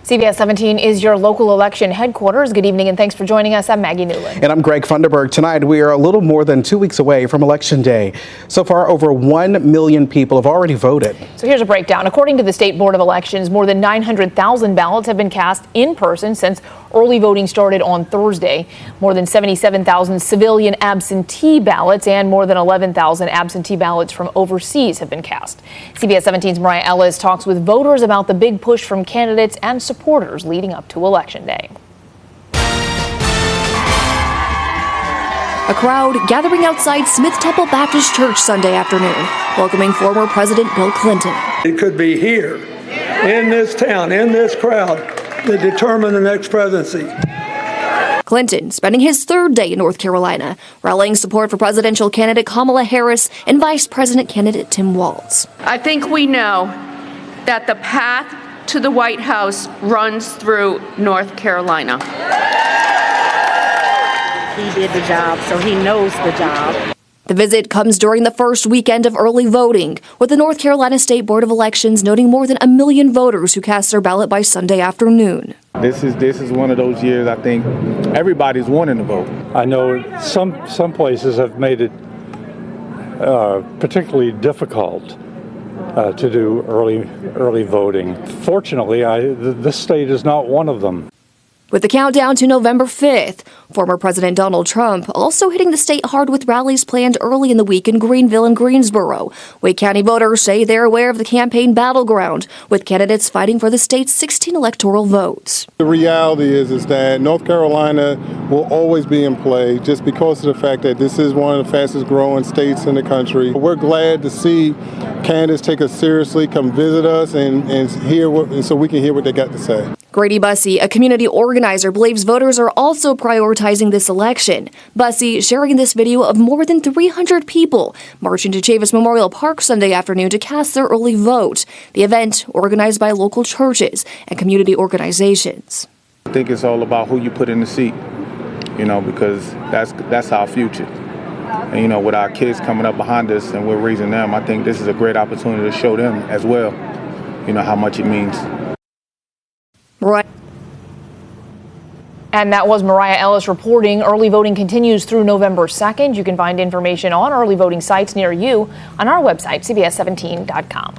CBS 17 is your local election headquarters. Good evening and thanks for joining us. I'm Maggie Newland. And I'm Greg Funderburg. Tonight we are a little more than 2 weeks away from Election Day. So far, over 1 million people have already voted. So here's a breakdown. According to the State Board of Elections, more than 900,000 ballots have been cast in person since early voting started on Thursday. More than 77,000 civilian absentee ballots and more than 11,000 absentee ballots from overseas have been cast. CBS 17's Mariah Ellis talks with voters about the big push from candidates and supporters leading up to Election Day. A crowd gathering outside Smith Temple Baptist Church Sunday afternoon, welcoming former President Bill Clinton. It could be here, in this town, in this crowd, that determine the next presidency. Clinton spending his third day in North Carolina, rallying support for presidential candidate Kamala Harris and Vice President candidate Tim Walz. I think we know that the path to the White House runs through North Carolina. He did the job, so he knows the job. The visit comes during the first weekend of early voting, with the North Carolina State Board of Elections noting more than 1 million voters who cast their ballot by Sunday afternoon. This is one of those years I think everybody's wanting to vote. I know some places have made it particularly difficult to do early voting. Fortunately, this state is not one of them. With the countdown to November 5th, former President Donald Trump also hitting the state hard with rallies planned early in the week in Greenville and Greensboro. Wake County voters say they're aware of the campaign battleground, with candidates fighting for the state's 16 electoral votes. The reality is that North Carolina will always be in play just because of the fact that this is one of the fastest growing states in the country. We're glad to see candidates take us seriously, come visit us, and so we can hear what they got to say. Grady Bussey, a community organizer, believes voters are also prioritizing this election. Bussey sharing this video of more than 300 people marching to Chavis Memorial Park Sunday afternoon to cast their early vote. The event organized by local churches and community organizations. I think it's all about who you put in the seat, because that's our future. And with our kids coming up behind us and we're raising them, I think this is a great opportunity to show them as well, how much it means. Right. And that was Mariah Ellis reporting. Early voting continues through November 2nd. You can find information on early voting sites near you on our website, cbs17.com.